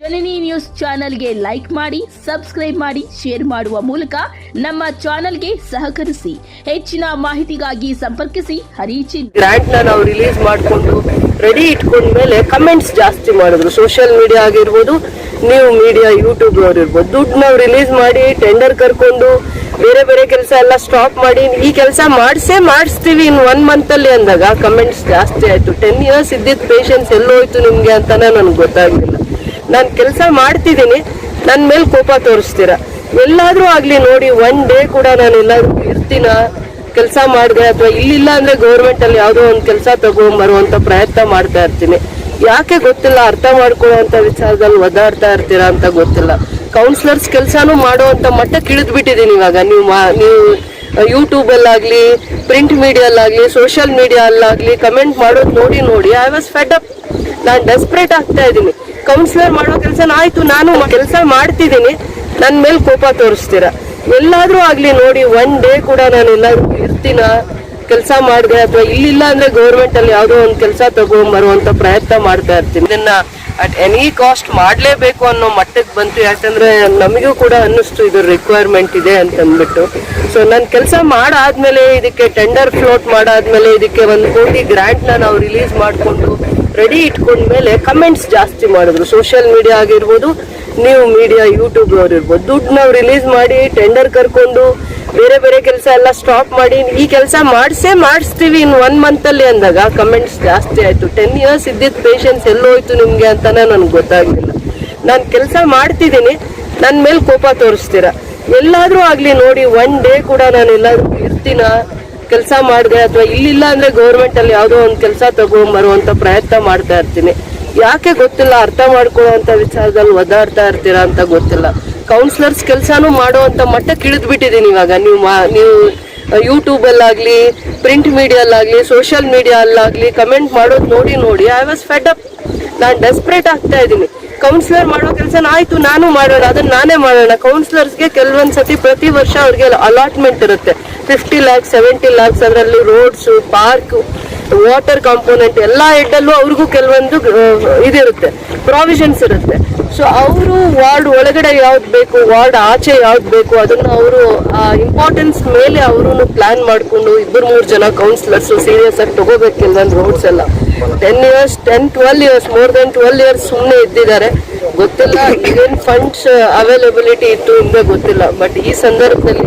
ಜನನಿ news ಚಾನೆಲ್ಗೆ like ಮಾಡಿ, subscribe ಮಾಡಿ, ಶೇರ್ ಮಾಡುವ ಮೂಲಕ ನಮ್ಮ ಚಾನೆಲ್ಗೆ ಸಹಕರಿಸಿ. ಹೆಚ್ಚಿನ ಮಾಹಿತಿಗಾಗಿ ಸಂಪರ್ಕಿಸಿ ಹರಿಚಿನ್. ಗ್ರಾಂಟ್ ನಾವು ರಿಲೀಸ್ ಮಾಡಿಕೊಂಡು ರೆಡಿ ಇಟ್ಕೊಂಡ್ಮೇಲೆ ಕಮೆಂಟ್ಸ್ ಜಾಸ್ತಿ ಮಾಡಿದ್ರು. ಸೋಷಿಯಲ್ ಮೀಡಿಯಾ ಆಗಿರ್ಬೋದು, ನೀವು ಮೀಡಿಯಾ ಯೂಟ್ಯೂಬ್ ಅವ್ರು ಇರ್ಬೋದು. ದುಡ್ಡು ನಾವು ರಿಲೀಸ್ ಮಾಡಿ ಟೆಂಡರ್ ಕರ್ಕೊಂಡು ಬೇರೆ ಬೇರೆ ಕೆಲಸ ಎಲ್ಲ ಸ್ಟಾಪ್ ಮಾಡಿ ಈ ಕೆಲಸ ಮಾಡಿಸ್ತೀವಿ ಇನ್ 1 month ಅಲ್ಲಿ ಅಂದಾಗ ಕಮೆಂಟ್ಸ್ ಜಾಸ್ತಿ ಆಯ್ತು. 10 years ಇದ್ದಿದ್ದ ಪೇಷನ್ಸ್ ಎಲ್ಲೋಯ್ತು ನಿಮ್ಗೆ ಅಂತಾನೆ ನನ್ಗೆ ಗೊತ್ತಾಗ್ಲಿಲ್ಲ. ನಾನು ಕೆಲಸ ಮಾಡ್ತಿದ್ದೀನಿ, ನನ್ನ ಮೇಲೆ ಕೋಪ ತೋರಿಸ್ತೀರಾ. ಎಲ್ಲಾದ್ರೂ ಆಗ್ಲಿ ನೋಡಿ, 1 day ಕೂಡ ನಾನು ಎಲ್ಲಾದ್ರೂ ಇರ್ತೀನ ಕೆಲಸ ಮಾಡಿದೆ, ಅಥವಾ ಇಲ್ಲಿಲ್ಲ ಅಂದ್ರೆ ಗೌರ್ಮೆಂಟ್ ಅಲ್ಲಿ ಯಾವುದೋ ಒಂದು ಕೆಲಸ ತಗೊಂಬರುವಂತ ಪ್ರಯತ್ನ ಮಾಡ್ತಾ ಇರ್ತೀನಿ. ಯಾಕೆ ಗೊತ್ತಿಲ್ಲ, ಅರ್ಥ ಮಾಡ್ಕೊಳ್ಳುವಂತ ವಿಚಾರದಲ್ಲಿ ಒದಾಡ್ತಾ ಇರ್ತೀರಾ ಅಂತ ಗೊತ್ತಿಲ್ಲ. ಕೌನ್ಸಿಲರ್ಸ್ ಕೆಲಸನೂ ಮಾಡುವಂತ ಮಟ್ಟಕ್ಕೆ ಇಳಿದ್ಬಿಟ್ಟಿದ್ದೀನಿ ಇವಾಗ. ನೀವು ಯೂಟ್ಯೂಬ್ ಅಲ್ಲಾಗ್ಲಿ, ಪ್ರಿಂಟ್ ಮೀಡಿಯಾಲ್ಲಾಗ್ಲಿ, ಸೋಷಿಯಲ್ ಮೀಡಿಯಾಲ್ಲಾಗ್ಲಿ ಕಮೆಂಟ್ ಮಾಡೋದು ನೋಡಿ ಐ ವಾಸ್ ಫೆಡ್ ಅಪ್. ನಾನು ಡೆಸ್ಪರೇಟ್ ಆಗ್ತಾ ಇದ್ದೀನಿ. ಕೌನ್ಸಿಲರ್ ಮಾಡೋ ಕೆಲಸ ಆಯ್ತು, ನಾನು ಕೆಲಸ ಮಾಡ್ತಿದ್ದೀನಿ, ನನ್ನ ಮೇಲೆ ಕೋಪ ತೋರಿಸ್ತೀರಾ. ಎಲ್ಲಾದ್ರೂ ಆಗ್ಲಿ ನೋಡಿ, 1 day ಕೂಡ ನಾನು ಎಲ್ಲಾದ್ರೂ ಇರ್ತೀನ ಕೆಲಸ ಮಾಡಿದೆ, ಅಥವಾ ಇಲ್ಲಿಲ್ಲ ಅಂದ್ರೆ ಗೌರ್ಮೆಂಟ್ ಅಲ್ಲಿ ಯಾವುದೋ ಒಂದು ಕೆಲಸ ತಗೊಂಬರುವಂತ ಪ್ರಯತ್ನ ಮಾಡ್ತಾ ಇರ್ತೀನಿ. ಇದನ್ನ ಅಟ್ ಎನಿ ಕಾಸ್ಟ್ ಮಾಡ್ಲೇಬೇಕು ಅನ್ನೋ ಮಟ್ಟಕ್ಕೆ ಬಂತು. ಯಾಕಂದ್ರೆ ನಮಗೂ ಕೂಡ ಅನ್ನಿಸ್ತು ಇದು ರಿಕ್ವೈರ್ಮೆಂಟ್ ಇದೆ ಅಂತ ಅಂದ್ಬಿಟ್ಟು. ಸೊ ನಾನು ಕೆಲಸ ಮಾಡಾದ್ಮೇಲೆ, ಇದಕ್ಕೆ ಟೆಂಡರ್ ಫ್ಲೋಟ್ ಮಾಡಾದ್ಮೇಲೆ, ಇದಕ್ಕೆ 1 ಕೋಟಿ ಗ್ರಾಂಟ್ ನಾವು ರಿಲೀಸ್ ಮಾಡಿಕೊಂಡು ರೆಡಿ ಇಟ್ಕೊಂಡ್ಮೇಲೆ ಕಮೆಂಟ್ಸ್ ಜಾಸ್ತಿ ಮಾಡಿದ್ರು. ಸೋಷಿಯಲ್ ಮೀಡಿಯಾ ಆಗಿರ್ಬೋದು, ನೀವು ಮೀಡಿಯಾ ಯೂಟ್ಯೂಬ್ ಅವ್ರು ಇರ್ಬೋದು. ದುಡ್ಡು ನಾವು ರಿಲೀಸ್ ಮಾಡಿ ಟೆಂಡರ್ ಕರ್ಕೊಂಡು ಬೇರೆ ಬೇರೆ ಕೆಲಸ ಎಲ್ಲ ಸ್ಟಾಪ್ ಮಾಡಿ ಈ ಕೆಲಸ ಮಾಡಿಸ್ತೀವಿ ಇನ್ 1 month ಅಲ್ಲಿ ಅಂದಾಗ ಕಮೆಂಟ್ಸ್ ಜಾಸ್ತಿ ಆಯ್ತು. 10 years ಇದ್ದಿದ್ದ ಪೇಷನ್ಸ್ ಎಲ್ಲೋಯ್ತು ನಿಮ್ಗೆ ಅಂತಾನೆ ನನ್ಗೆ ಗೊತ್ತಾಗ್ಲಿಲ್ಲ. ನಾನು ಕೆಲಸ ಮಾಡ್ತಿದ್ದೀನಿ, ನನ್ನ ಮೇಲೆ ಕೋಪ ತೋರಿಸ್ತೀರಾ. ಎಲ್ಲಾದ್ರೂ ಆಗ್ಲಿ ನೋಡಿ, 1 day ಕೂಡ ನಾನು ಎಲ್ಲಾದ್ರೂ ಇರ್ತೀನ ಕೆಲಸ ಮಾಡಿದೆ, ಅಥವಾ ಇಲ್ಲಿಲ್ಲ ಅಂದ್ರೆ ಗೌರ್ಮೆಂಟ್ ಅಲ್ಲಿ ಯಾವುದೋ ಒಂದು ಕೆಲಸ ತಗೊಂಬರುವಂತ ಪ್ರಯತ್ನ ಮಾಡ್ತಾ ಇರ್ತೀನಿ. ಯಾಕೆ ಗೊತ್ತಿಲ್ಲ, ಅರ್ಥ ಮಾಡ್ಕೊಳ್ಳುವಂತ ವಿಚಾರದಲ್ಲಿ ಒದಾಡ್ತಾ ಇರ್ತೀರಾ ಅಂತ ಗೊತ್ತಿಲ್ಲ. ಕೌನ್ಸಿಲರ್ಸ್ ಕೆಲಸನೂ ಮಾಡುವಂತ ಮಟ್ಟಕ್ಕೆ ಇಳಿದ್ಬಿಟ್ಟಿದ್ದೀನಿ ಇವಾಗ. ನೀವು ಯೂಟ್ಯೂಬ್ ಅಲ್ಲಾಗ್ಲಿ, ಪ್ರಿಂಟ್ ಮೀಡಿಯಾಲ್ಲಾಗ್ಲಿ, ಸೋಷಿಯಲ್ ಮೀಡಿಯಾಲ್ಲಾಗ್ಲಿ ಕಮೆಂಟ್ ಮಾಡೋದು ನೋಡಿ ಐ ವಾಸ್ ಫೆಡ್ ಅಪ್. ನಾನು ಡೆಸ್ಪರೇಟ್ ಆಗ್ತಾ ಇದ್ದೀನಿ. ಕೌನ್ಸಿಲರ್ ಮಾಡೋ ಕೆಲಸ ಆಯ್ತು, ನಾನು ಮಾಡೋಣ, ಅದನ್ನ ನಾನೇ ಮಾಡೋಣ. ಕೌನ್ಸಿಲರ್ಸ್ಗೆ ಕೆಲವೊಂದ್ಸತಿ ಪ್ರತಿ ವರ್ಷ ಅವ್ರಿಗೆ ಅಲಾಟ್ಮೆಂಟ್ ಇರುತ್ತೆ, 50 lakhs 70 lakhs. ಅದರಲ್ಲಿ ರೋಡ್ಸ್, ಪಾರ್ಕ್, ವಾಟರ್ ಕಾಂಪೋನೆಂಟ್ ಎಲ್ಲ ಹೆಡ್ಡಲ್ಲೂ ಅವ್ರಿಗೂ ಕೆಲವೊಂದು ಇದಿರುತ್ತೆ, ಪ್ರಾವಿಷನ್ಸ್ ಇರುತ್ತೆ. ಸೊ ಅವರು ವಾರ್ಡ್ ಒಳಗಡೆ ಯಾವ್ದು ಬೇಕು, ವಾರ್ಡ್ ಆಚೆ ಯಾವ್ದು ಬೇಕು, ಅದನ್ನ ಅವರು ಇಂಪಾರ್ಟೆನ್ಸ್ ಮೇಲೆ ಅವರು ಪ್ಲಾನ್ ಮಾಡ್ಕೊಂಡು 2-3 ಜನ ಕೌನ್ಸಿಲರ್ಸ್ ಸೀರಿಯಸ್ ಆಗಿ ತಗೋಬೇಕು ಕೆಲವೊಂದು ರೋಡ್ಸ್ ಎಲ್ಲ. 10-12 years, ಮೋರ್ ದೆನ್ 12 years ಸುಮ್ಮನೆ ಇದ್ದಿದ್ದಾರೆ. ಗೊತ್ತಿಲ್ಲ ಏನ್ ಫಂಡ್ಸ್ ಅವೈಲಬಿಲಿಟಿ ಇತ್ತು ಹಿಂದೆ ಗೊತ್ತಿಲ್ಲ. ಬಟ್ ಈ ಸಂದರ್ಭದಲ್ಲಿ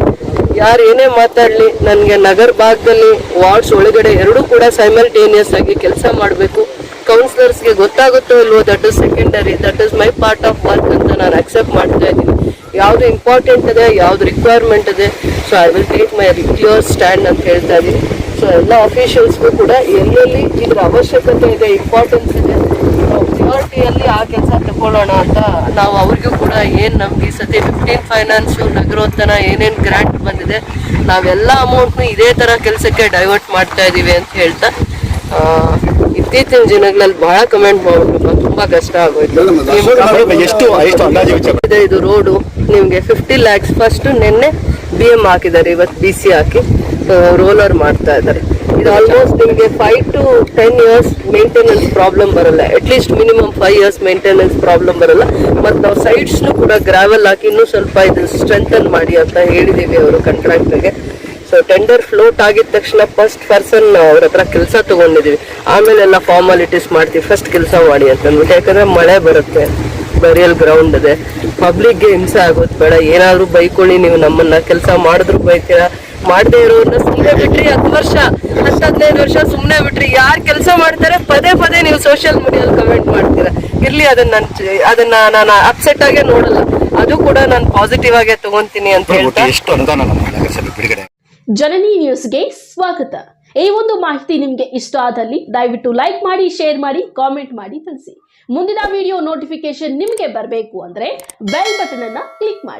ಯಾರು ಏನೇ ಮಾತಾಡ್ಲಿ, ನನ್ಗೆ ನಗರ ಭಾಗದಲ್ಲಿ ವಾರ್ಡ್ಸ್ ಒಳಗಡೆ ಎರಡೂ ಕೂಡ ಸೈಮಲ್ಟೇನಿಯಸ್ ಆಗಿ ಕೆಲಸ ಮಾಡಬೇಕು. ಕೌನ್ಸಿಲರ್ಸ್ಗೆ ಗೊತ್ತಾಗುತ್ತೋ ಇಲ್ವೋ, that is secondary, that is my part of work ಅಂತ ನಾನು ಅಕ್ಸೆಪ್ಟ್ ಮಾಡ್ತಾ ಇದ್ದೀನಿ. ಯಾವ್ದು ಇಂಪಾರ್ಟೆಂಟ್ ಇದೆ, ಯಾವ್ದು ರಿಕ್ವೈರ್ಮೆಂಟ್ ಇದೆ, so I will take my clear stand ಅಂತ ಹೇಳ್ತಾ ಇದ್ದೀನಿ. ಸೊ ಎಲ್ಲ ಅಫಿಷಿಯಲ್ಸ್ಗೂ ಕೂಡ ಎಲ್ಲೆಲ್ಲಿ ಇದ್ರ ಅವಶ್ಯಕತೆ ಇದೆ, ಇಂಪಾರ್ಟೆನ್ಸ್ ಇದೆ, ಪ್ರಿಯಾರಿಟಿಯಲ್ಲಿ ಆ ಕೆಲಸ ತಗೊಳ್ಳೋಣ ಅಂತ ನಾವು ಅವ್ರಿಗೂ ಕೂಡ ನಮ್ಗೆ ಈ ಸತಿ 15 ಫೈನಾನ್ಸು, ನಗರೋತ್ಥಾನ ಏನೇನು ಗ್ರಾಂಟ್ ಬಂದಿದೆ, ನಾವೆಲ್ಲ ಅಮೌಂಟ್ನು ಇದೇ ತರ ಕೆಲಸಕ್ಕೆ ಡೈವರ್ಟ್ ಮಾಡ್ತಾ ಇದೀವಿ ಅಂತ ಹೇಳ್ತಾ, ಇತ್ತೀಚಿನ ದಿನಗಳಲ್ಲಿ ಬಹಳ ಕಮೆಂಟ್ ಮಾಡ್ಬಿಟ್ಟು ತುಂಬಾ ಕಷ್ಟ ಆಗೋಯ್ತು. ಇದು ರೋಡು ನಿಮ್ಗೆ 50 lakhs ಫಸ್ಟ್ ನಿನ್ನೆ BM ಹಾಕಿದ್ದಾರೆ, ಇವತ್ತು BC ಹಾಕಿ ರೋಲರ್ ಮಾಡ್ತಾ ಇದ್ದಾರೆ. ಇದು ಆಲ್ಮೋಸ್ಟ್ ನಿಮ್ಗೆ 5 to 10 years ಮೇಂಟೆನೆನ್ಸ್ ಪ್ರಾಬ್ಲಮ್ ಬರಲ್ಲ. At least minimum 5 years maintenance problem ಬರಲ್ಲ. ಮತ್ತು ನಾವು ಸೈಡ್ಸ್ನು ಕೂಡ ಗ್ರಾವೆಲ್ ಹಾಕಿ ಇನ್ನೂ ಸ್ವಲ್ಪ ಇದು ಸ್ಟ್ರೆಂಥನ್ ಮಾಡಿ ಅಂತ ಹೇಳಿದೀವಿ ಅವರು ಕಾಂಟ್ರಾಕ್ಟರ್ಗೆ. ಸೊ ಟೆಂಡರ್ ಫ್ಲೋಟ್ ಆಗಿದ ತಕ್ಷಣ ಫಸ್ಟ್ ಪರ್ಸನ್ ಅವ್ರ ಹತ್ರ ಕೆಲಸ ತಗೊಂಡಿದೀವಿ. ಆಮೇಲೆ ಎಲ್ಲ ಫಾರ್ಮಾಲಿಟೀಸ್ ಮಾಡ್ತೀವಿ, ಫಸ್ಟ್ ಕೆಲಸ ಮಾಡಿ ಅಂತ ಅಂದ್ಬಿಟ್ಟು. ಯಾಕಂದ್ರೆ ಮಳೆ ಬರುತ್ತೆ, ಬರಿಯಲ್ ಗ್ರೌಂಡ್ ಇದೆ, ಪಬ್ಲಿಕ್ಗೆ ಹಿಂಸೆ ಆಗೋದು ಬೇಡ. ಏನಾದ್ರು ಬೈಕೊಳ್ಳಿ, ನೀವು ನಮ್ಮನ್ನ ಕೆಲಸ ಮಾಡಿದ್ರು ಬೈತೀರಾ, ಮಾಡದೇ ಇರೋನ್ನ ಸುಮ್ಮನೆ ಬಿಟ್ರಿ. 10 ವರ್ಷ 10-15 ವರ್ಷ ಸುಮ್ಮನೆ ಬಿಟ್ರಿ. ಯಾರು ಕೆಲಸ ಮಾಡ್ತಾರೆ ಪದೇ ನೀವು ಸೋಷಿಯಲ್ ಮೀಡಿಯಲ್ಲಿ ಕಮೆಂಟ್ ಮಾಡ್ತೀರಾ. ಇರ್ಲಿ, ಅದನ್ನ ನಾನು ಅಪ್ಸೆಟ್ ಆಗೇ ನೋಡಲ್ಲ, ಅದು ಕೂಡ ನಾನು ಪಾಸಿಟಿವ್ ಆಗೇ ತಗೊಂತೀನಿ ಅಂತ ಹೇಳ್ತಾ. ಜನನಿ ನ್ಯೂಸ್ಗೆ ಸ್ವಾಗತ. ಈ ಒಂದು ಮಾಹಿತಿ ನಿಮಗೆ ಇಷ್ಟ ಆದಲ್ಲಿ ದಯವಿಟ್ಟು ಲೈಕ್ ಮಾಡಿ, ಶೇರ್ ಮಾಡಿ, ಕಾಮೆಂಟ್ ಮಾಡಿ ತಿಳಿಸಿ. ಮುಂದಿನ ವಿಡಿಯೋ ನೋಟಿಫಿಕೇಶನ್ ನಿಮಗೆ ಬರಬೇಕು ಅಂದ್ರೆ ಬೆಲ್ ಬಟನ್ ಅನ್ನ ಕ್ಲಿಕ್ ಮಾಡಿ.